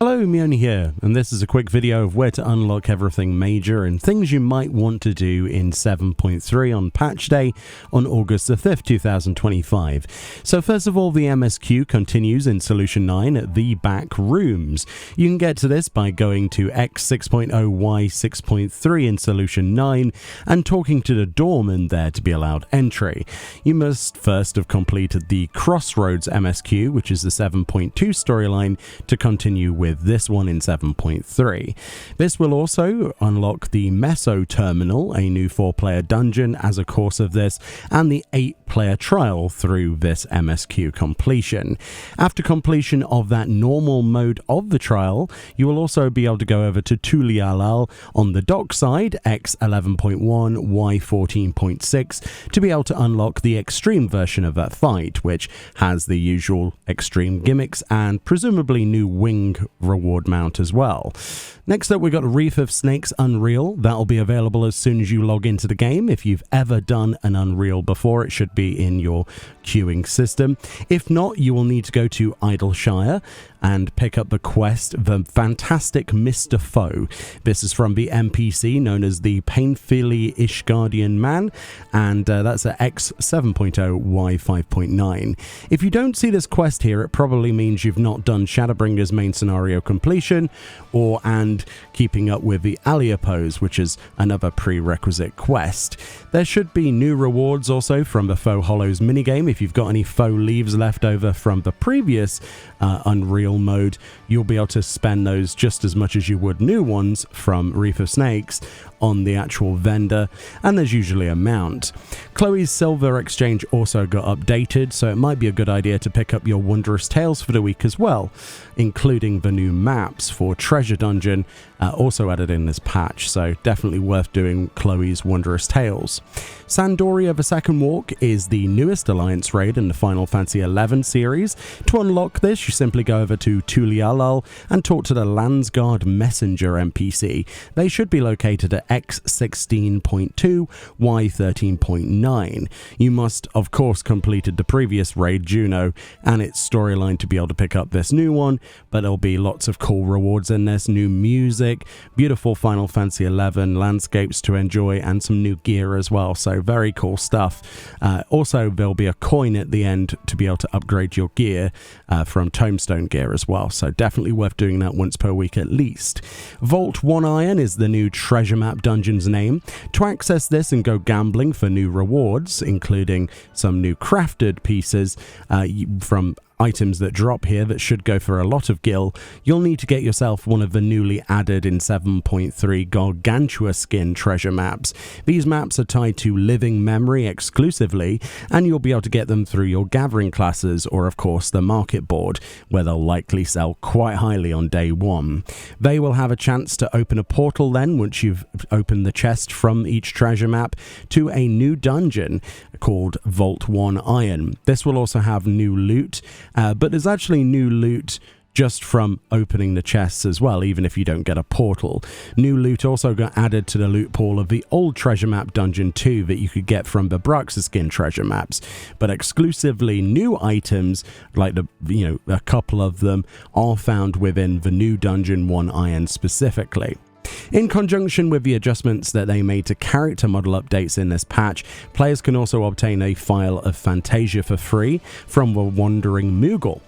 Hello, Meoni here, and this is a quick video of where to unlock everything major and things you might want to do in 7.3 on patch day on August the 5th, 2025. So first of all, the MSQ continues in Solution 9 at the back rooms. You can get to this by going to X6.0Y6.3 in Solution 9 and talking to the doorman there to be allowed entry. You must first have completed the Crossroads MSQ, which is the 7.2 storyline, to continue with this one in 7.3. This will also unlock the Meso Terminal, a new 4-player dungeon as a course of this, and the 8-player trial through this MSQ completion. After completion of that normal mode of the trial, you will also be able to go over to Tulialal on the dock side, X11.1, Y14.6, to be able to unlock the extreme version of that fight, which has the usual extreme gimmicks and presumably new wing reward mount as well. Next up, we've got Reef of Snakes Unreal. That'll be available as soon as you log into the game. If you've ever done an Unreal before, it should be in your queuing system. If not, you will need to go to Idleshire and pick up the quest, The Fantastic Mr. Foe. This is from the NPC known as the Painfully Ishgardian Man, and that's at X7.0 Y5.9. If you don't see this quest here, it probably means you've not done Shadowbringer's main scenario completion, and keeping up with the Alia pose, which is another prerequisite quest. There should be new rewards also from the Faux Hollows minigame. If you've got any faux leaves left over from the previous Unreal mode, you'll be able to spend those just as much as you would new ones from Reef of Snakes on the actual vendor, and there's usually a mount. Chloe's Silver Exchange also got updated, so it might be a good idea to pick up your Wondrous Tales for the week as well, including the new maps for Treasure Dungeon, also added in this patch, so definitely worth doing Chloe's Wondrous Tales. Sandoria the Second Walk is the newest Alliance raid in the Final Fantasy XI series. To unlock this, you simply go over to Tulialal and talk to the Landsguard Messenger NPC. They should be located at X16.2 Y13.9. You must, of course, completed the previous raid, Juno, and its storyline to be able to pick up this new one, but there'll be lots of cool rewards in this, new music, beautiful Final Fantasy XI landscapes to enjoy, and some new gear as well, so very cool stuff. Also, there'll be a coin at the end to be able to upgrade your gear from Tombstone gear as well, so definitely worth doing that once per week at least. Vault 1 Iron is the new treasure map dungeon's name. To access this and go gambling for new rewards, including some new crafted pieces from items that drop here that should go for a lot of gil, you'll need to get yourself one of the newly added in 7.3 Gargantua skin treasure maps. These maps are tied to Living Memory exclusively, and you'll be able to get them through your gathering classes or of course the market board, where they'll likely sell quite highly on day one. They will have a chance to open a portal then once you've opened the chest from each treasure map to a new dungeon called Vault 1 Iron. This will also have new loot, but there's actually new loot just from opening the chests as well, even if you don't get a portal. New loot also got added to the loot pool of the old treasure map dungeon 2 that you could get from the Bruxaskin treasure maps, but exclusively new items, like a couple of them, are found within the new dungeon 1 Iron specifically. In conjunction with the adjustments that they made to character model updates in this patch, players can also obtain a file of Fantasia for free from the Wandering Moogle.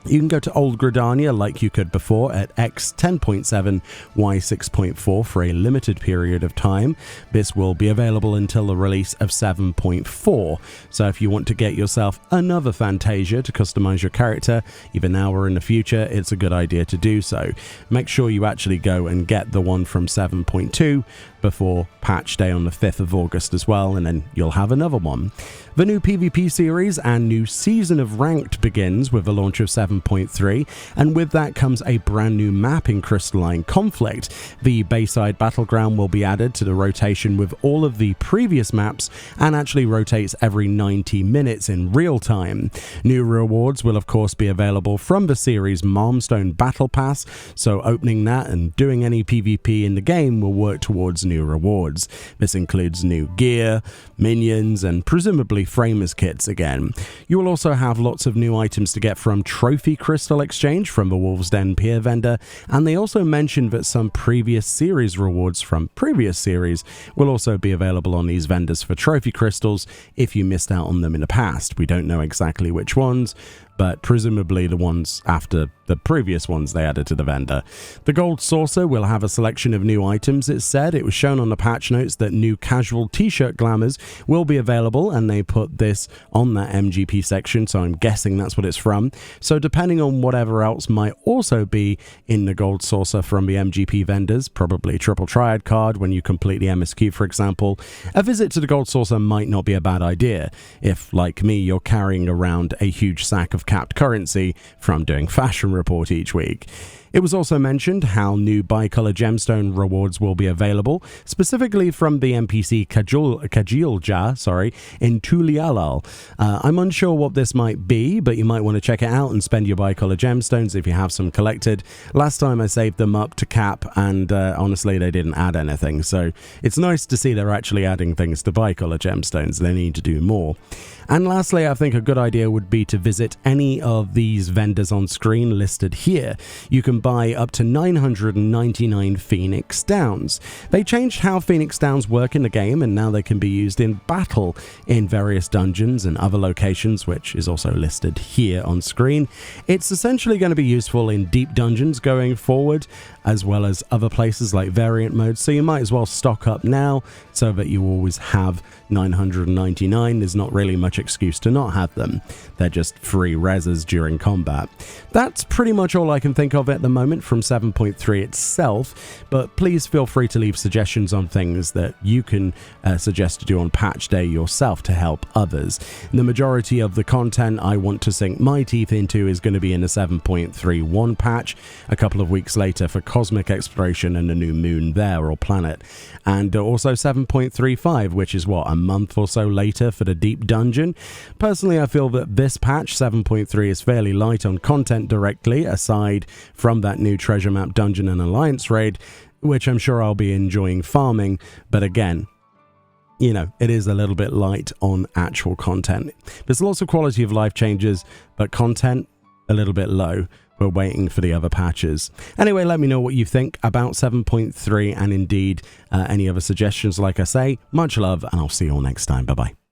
You can go to Old Gridania like you could before at X10.7 Y6.4 for a limited period of time. This will be available until the release of 7.4, so if you want to get yourself another Fantasia to customize your character, either now or in the future, it's a good idea to do so. Make sure you actually go and get the one from 7.2 before patch day on the 5th of August as well, and then you'll have another one. The new PvP series and new season of Ranked begins with the launch of 7.3, and with that comes a brand new map in Crystalline Conflict. The Bayside Battleground will be added to the rotation with all of the previous maps and actually rotates every 90 minutes in real time. New rewards will of course be available from the series Malmstone Battle Pass, so opening that and doing any PvP in the game will work towards new rewards. This includes new gear, minions, and presumably presumably framers kits again. You will also have lots of new items to get from Trophy Crystal Exchange from the Wolves Den Pier vendor, and they also mentioned that some previous series rewards from previous series will also be available on these vendors for trophy crystals if you missed out on them in the past. We don't know exactly which ones, but presumably the ones after the previous ones they added to the vendor. The Gold Saucer will have a selection of new items, it said. It was shown on the patch notes that new casual t-shirt glamours will be available, and they put this on that MGP section, so I'm guessing that's what it's from. So depending on whatever else might also be in the Gold Saucer from the MGP vendors, probably Triple Triad card when you complete the MSQ, for example, a visit to the Gold Saucer might not be a bad idea if, like me, you're carrying around a huge sack of capped currency from doing Fashion Report each week. It was also mentioned how new bicolor gemstone rewards will be available, specifically from the NPC Kajilja, in Tulialal. I'm unsure what this might be, but you might want to check it out and spend your bicolor gemstones if you have some collected. Last time I saved them up to cap, and honestly they didn't add anything, so it's nice to see they're actually adding things to bicolor gemstones. They need to do more. And lastly, I think a good idea would be to visit any of these vendors on screen listed here. You can buy up to 999 Phoenix Downs. They changed how Phoenix Downs work in the game, and now they can be used in battle in various dungeons and other locations, which is also listed here on screen. It's essentially going to be useful in deep dungeons going forward, as well as other places like variant modes, so you might as well stock up now so that you always have 999. There's not really much excuse to not have them. They're just free reses during combat. That's pretty much all I can think of at the moment from 7.3 itself, but please feel free to leave suggestions on things that you can suggest to do on patch day yourself to help others. The majority of the content I want to sink my teeth into is going to be in the 7.31 patch, a couple of weeks later for cosmic exploration and a new moon there, or planet, and also 7.35, which is what, a month or so later for the deep dungeon. Personally, I feel that this patch 7.3 is fairly light on content directly, aside from that new treasure map dungeon and alliance raid, which I'm sure I'll be enjoying farming, but again, you know, it is a little bit light on actual content. There's lots of quality of life changes, but content a little bit low. We're waiting for the other patches. Anyway, let me know what you think about 7.3 and indeed any other suggestions. Like I say, much love, and I'll see you all next time. Bye-bye.